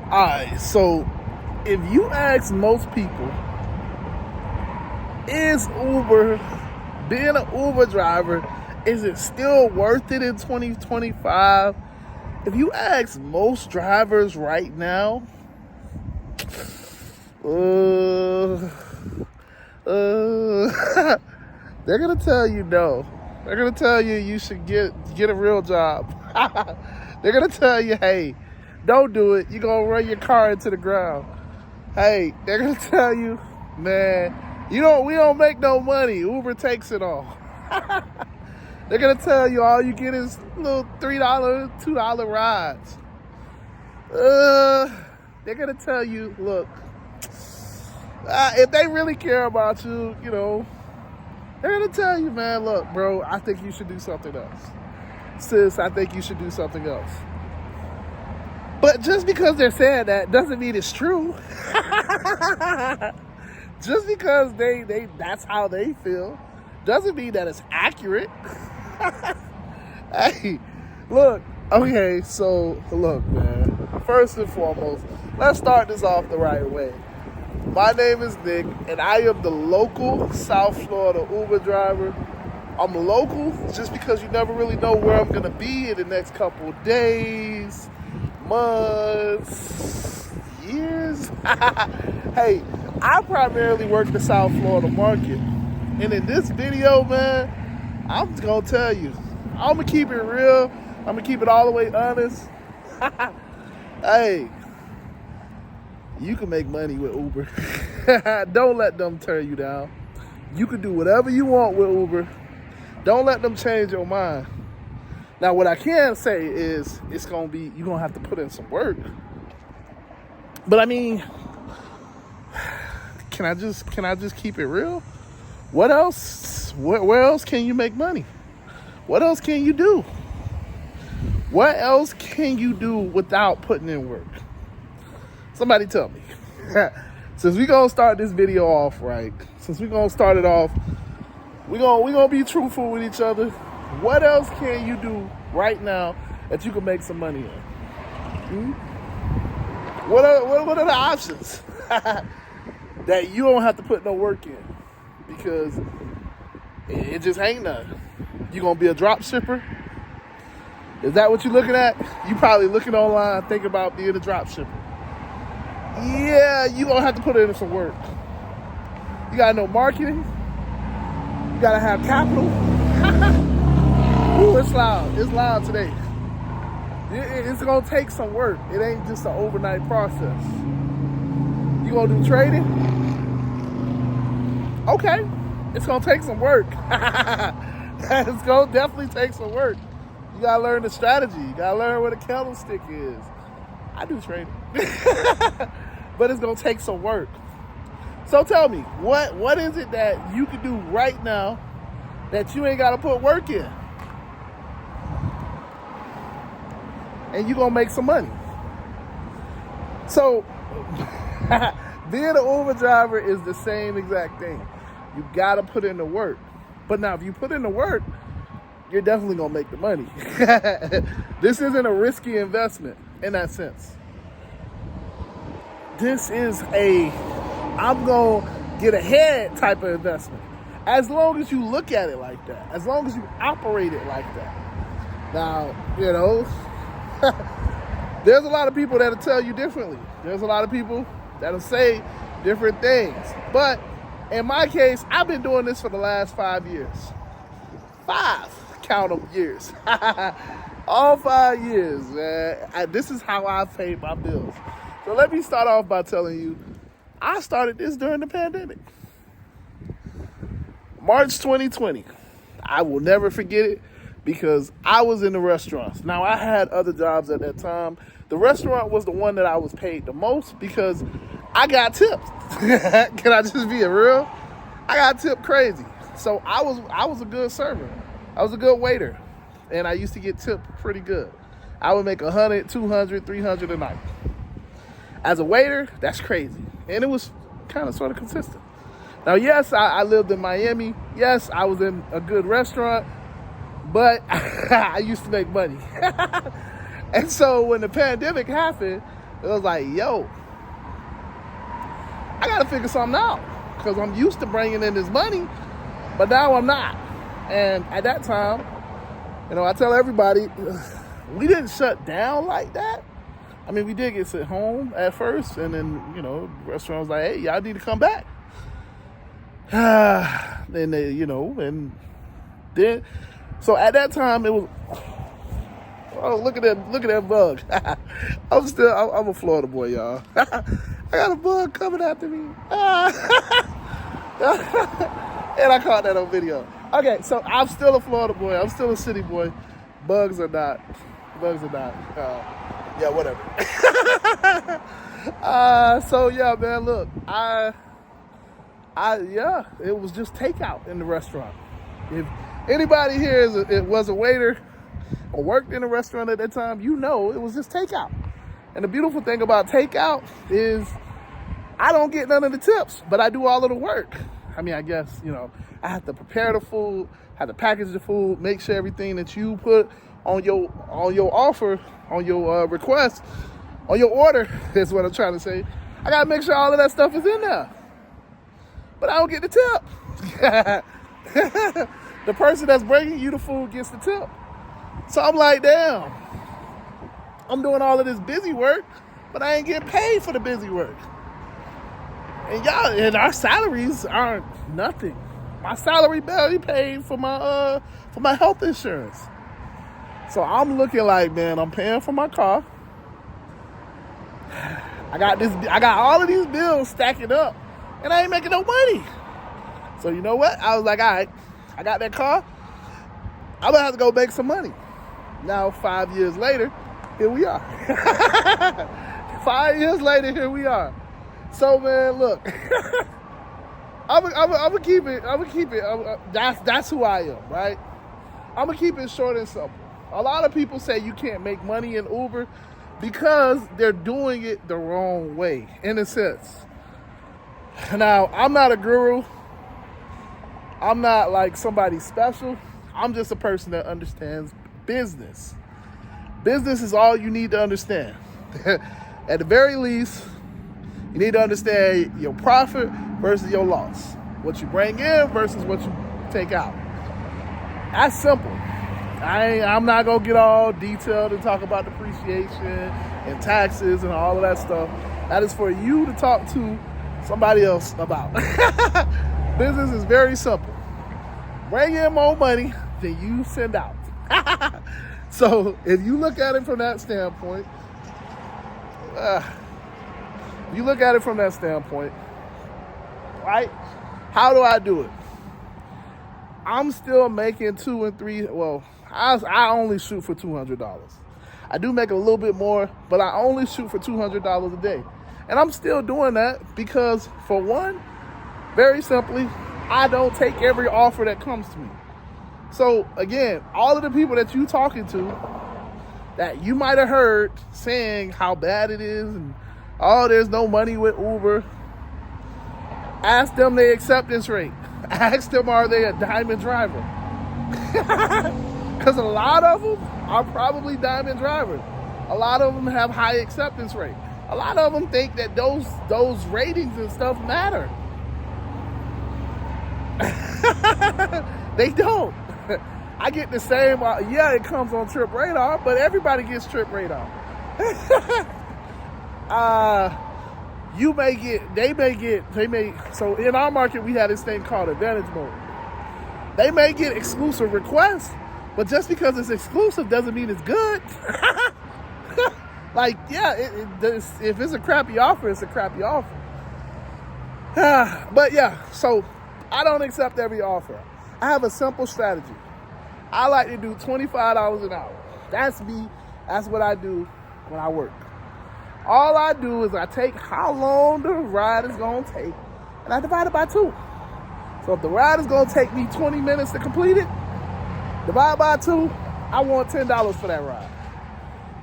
Alright, so if you ask most people, is Uber, being an Uber driver, is it still worth it in 2025? If you ask most drivers right now, they're gonna tell you no. They're gonna tell you you should get a real job. They're gonna tell you, hey, don't do it. You're gonna run your car into the ground. Hey, they're gonna tell you, man, we don't make no money. Uber takes it all. They're gonna tell you all you get is little $3, $2 rides. They're gonna tell you, look, if they really care about you, they're gonna tell you, man, look, bro, I think you should do something else. Sis, I think you should do something else. But just because they're saying that doesn't mean it's true. Just because that's how they feel doesn't mean that it's accurate. Hey, look, okay, so look, man. First and foremost, let's start this off the right way. My name is Nick, and I am the local South Florida Uber driver. I'm local just because you never really know where I'm gonna be in the next couple of days, months, years. Hey, I primarily work the South Florida market. And in this video, man, I'm just gonna tell you, I'm gonna keep it real. I'm gonna keep it all the way honest. Hey, you can make money with Uber. Don't let them turn you down. You can do whatever you want with Uber. Don't let them change your mind. Now, what I can say is you're gonna have to put in some work. But I mean, can I just keep it real? What else? Where else can you make money? What else can you do? What else can you do without putting in work? Somebody tell me. Since we're gonna start this video off right, since we're gonna start it off, we're gonna be truthful with each other. What else can you do right now that you can make some money in? What are the options that you don't have to put no work in? Because it just ain't none. You gonna be a drop shipper? Is that what you're looking at? You probably looking online thinking about being a drop shipper. Yeah, you gonna have to put in some work. You gotta know marketing. You gotta have capital. Ooh, it's loud. It's loud today. It's gonna take some work. It ain't just an overnight process. You gonna do trading? Okay. It's gonna take some work. It's gonna definitely take some work. You gotta learn the strategy. You gotta learn what a candlestick is. I do trading. But it's gonna take some work. So tell me, what is it that you can do right now that you ain't gotta put work in? And you gonna make some money. So being an Uber driver is the same exact thing. You gotta put in the work. But now if you put in the work, you're definitely gonna make the money. This isn't a risky investment in that sense. This is I'm gonna get ahead type of investment. As long as you look at it like that. As long as you operate it like that. Now, there's a lot of people that'll tell you differently. There's a lot of people that'll say different things. But in my case, I've been doing this for the last 5 years. 5, count them years. All 5 years, man. This is how I pay my bills. So let me start off by telling you, I started this during the pandemic. March 2020. I will never forget it because I was in the restaurants. Now, I had other jobs at that time. The restaurant was the one that I was paid the most because I got tipped. Can I just be real? I got tipped crazy. So I was a good server. I was a good waiter. And I used to get tipped pretty good. I would make 100, 200, 300 a night. As a waiter, that's crazy. And it was kind of sort of consistent. Now, yes, I lived in Miami. Yes, I was in a good restaurant. But I used to make money. And so when the pandemic happened, It was like, yo, I got to figure something out because I'm used to bringing in this money, but now I'm not. And at that time, I tell everybody, we didn't shut down like that. I mean, we did get sent home at first, and then, the restaurant was like, hey, y'all need to come back. Then they, and then, so at that time, it was, oh, look at that bug. I'm a Florida boy, y'all. I got a bug coming after me. And I caught that on video. Okay, so I'm still a Florida boy. I'm still a city boy. Bugs are not. Yeah, whatever. So yeah, man, look, it was just takeout in the restaurant. If anybody here was a waiter or worked in a restaurant at that time, it was just takeout. And the beautiful thing about takeout is I don't get none of the tips, but I do all of the work. I mean, I guess, I have to prepare the food, have to package the food, make sure everything that you put on your offer, on your request, on your order is what I'm trying to say. I got to make sure all of that stuff is in there. But I don't get the tip. The person that's bringing you the food gets the tip. So I'm like, damn, I'm doing all of this busy work, but I ain't getting paid for the busy work. And our salaries aren't nothing. My salary barely paid for my health insurance. So I'm looking like, man, I'm paying for my car. I got all of these bills stacking up, and I ain't making no money. So you know what? I was like, all right, I got that car. I'm gonna have to go make some money. Now, 5 years later, here we are. 5 years later, here we are. So, man, look, I'm gonna keep it. That's who I am, right? I'm gonna keep it short and simple. A lot of people say you can't make money in Uber because they're doing it the wrong way, in a sense. Now, I'm not a guru. I'm not like somebody special. I'm just a person that understands business. Business is all you need to understand. At the very least, you need to understand your profit versus your loss. What you bring in versus what you take out. That's simple. I'm not going to get all detailed and talk about depreciation and taxes and all of that stuff. That is for you to talk to somebody else about. Business is very simple. Bring in more money than you send out. So if you look at it from that standpoint, right? How do I do it? I'm still making $200 and $300. Well, I only shoot for $200. I do make a little bit more, but I only shoot for $200 a day. And I'm still doing that because, for one, very simply, I don't take every offer that comes to me. So, again, all of the people that you talking to that you might have heard saying how bad it is and, oh, there's no money with Uber, ask them their acceptance rate. Ask them, are they a diamond driver? Because a lot of them are probably diamond drivers. A lot of them have high acceptance rate. A lot of them think that those ratings and stuff matter. They don't. I get the same, it comes on Trip Radar, but everybody gets Trip Radar. So in our market, we had this thing called Advantage Mode. They may get exclusive requests, but just because it's exclusive doesn't mean it's good. Like, if it's a crappy offer, it's a crappy offer. But yeah, so I don't accept every offer. I have a simple strategy. I like to do $25 an hour. That's me. That's what I do when I work. All I do is I take how long the ride is going to take, and I divide it by 2. So if the ride is going to take me 20 minutes to complete it, divide by 2, I want $10 for that ride.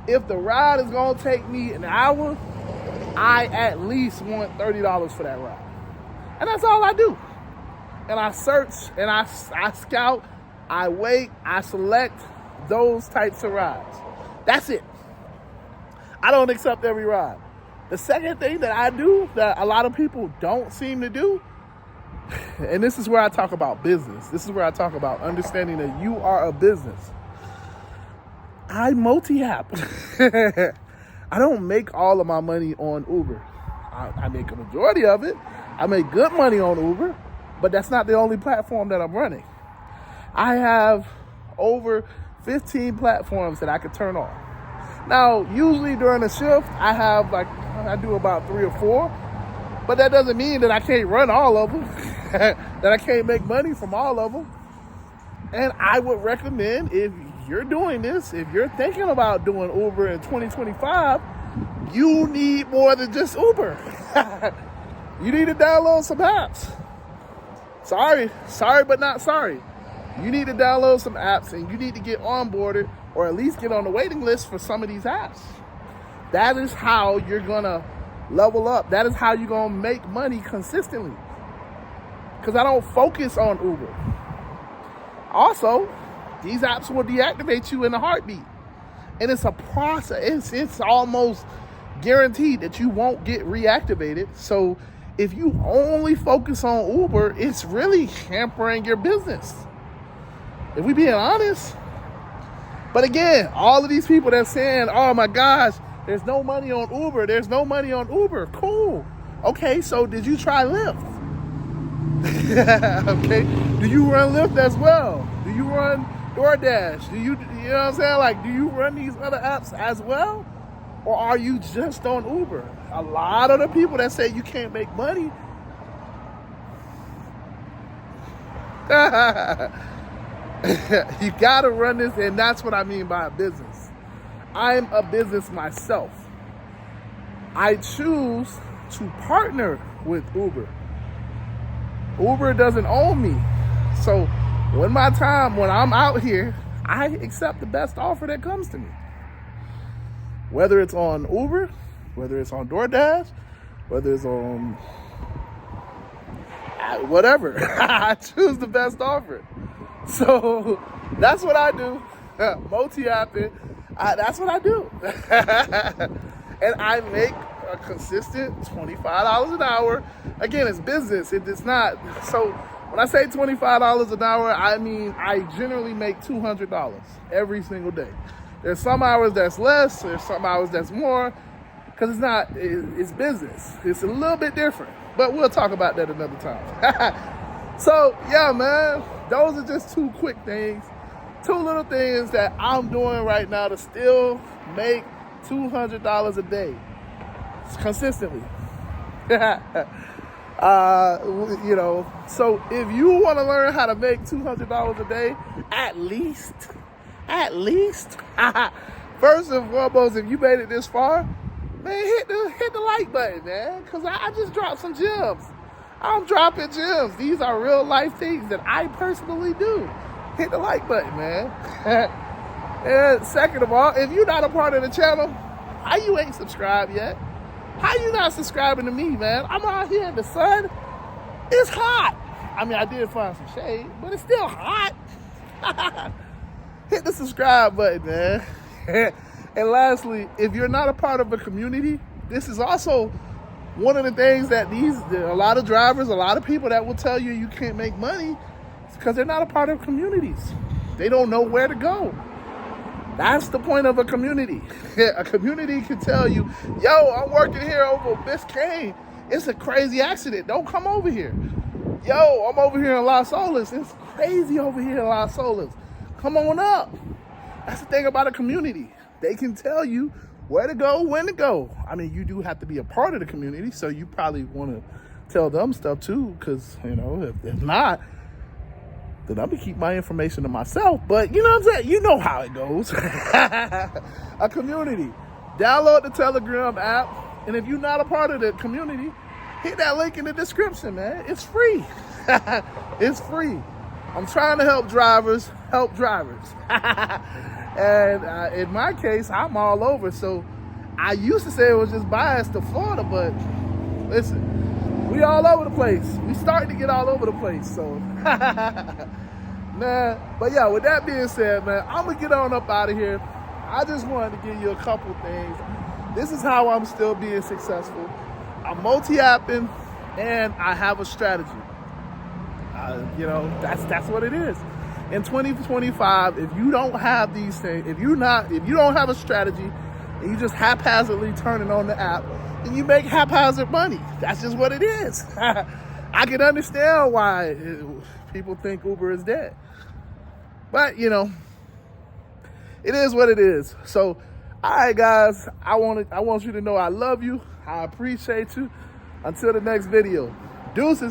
If the ride is going to take me an hour, I at least want $30 for that ride. And that's all I do. And I search, and I scout, I wait, I select those types of rides. That's it. I don't accept every ride. The second thing that I do that a lot of people don't seem to do, and this is where I talk about business. This is where I talk about understanding that you are a business. I multi-app. I don't make all of my money on Uber. I make a majority of it. I make good money on Uber, but that's not the only platform that I'm running. I have over 15 platforms that I could turn on. Now, usually during a shift, I do about 3 or 4, but that doesn't mean that I can't run all of them, that I can't make money from all of them. And I would recommend, if you're doing this, if you're thinking about doing Uber in 2025, you need more than just Uber. You need to download some apps. Sorry, but not sorry. You need to download some apps and you need to get onboarded or at least get on the waiting list for some of these apps. That is how you're going to level up. That is how you're going to make money consistently. Because I don't focus on Uber. Also, these apps will deactivate you in a heartbeat. And it's a process. It's almost guaranteed that you won't get reactivated. So if you only focus on Uber, it's really hampering your business. If we being honest. But again, all of these people that's saying, oh my gosh, there's no money on Uber. There's no money on Uber. Cool. Okay, so did you try Lyft? Okay. Do you run Lyft as well? Do you run DoorDash? You know what I'm saying? Like, do you run these other apps as well? Or are you just on Uber? A lot of the people that say you can't make money, you gotta run this, and that's what I mean by a business. I'm a business myself. I choose to partner with Uber. Uber doesn't own me. So when I'm out here, I accept the best offer that comes to me. Whether it's on Uber, whether it's on DoorDash, whether it's on whatever, I choose the best offer. So that's what I do. Multi-apping, that's what I do. And I make a consistent $25 an hour. Again, it's business. It's not. So when I say $25 an hour, I mean I generally make $200 every single day. There's some hours that's less, there's some hours that's more, because it's business. It's a little bit different, but we'll talk about that another time. So, yeah, man, those are just 2 quick things, 2 little things that I'm doing right now to still make $200 a day consistently. So if you want to learn how to make $200 a day, at least, first and foremost, if you made it this far, man, hit the like button, man, because I just dropped some gems. I'm dropping gems. These are real life things that I personally do. Hit the like button, man. And second of all, if you're not a part of the channel, how you ain't subscribed yet? How you not subscribing to me, man? I'm out here in the sun. It's hot. I mean, I did find some shade, but it's still hot. Hit the subscribe button, man. And lastly, if you're not a part of a community, this is also one of the things that a lot of drivers, a lot of people that will tell you can't make money because they're not a part of communities. They don't know where to go. That's the point of a community. A community can tell you, yo, I'm working here over Biscayne. It's a crazy accident. Don't come over here. Yo, I'm over here in Las Olas. It's crazy over here in Las Olas. Come on up. That's the thing about a community. They can tell you where to go, when to go. I mean, you do have to be a part of the community, so you probably want to tell them stuff too, because, if not, then I'm going to keep my information to myself. But you know what I'm saying? You know how it goes. A community. Download the Telegram app, and if you're not a part of the community, hit that link in the description, man. It's free. It's free. I'm trying to help drivers help drivers. And in my case, I'm all over. So I used to say it was just biased to Florida, but listen, we all over the place. We starting to get all over the place. So, man, but yeah, with that being said, man, I'm going to get on up out of here. I just wanted to give you a couple things. This is how I'm still being successful. I'm multi-apping and I have a strategy. You know, that's what it is. In 2025, if you don't have these things, if you don't have a strategy and you just haphazardly turning on the app, then you make haphazard money. That's just what it is. I can understand why people think Uber is dead. But, you know, it is what it is. So, all right, guys, I want you to know I love you. I appreciate you. Until the next video. Deuces.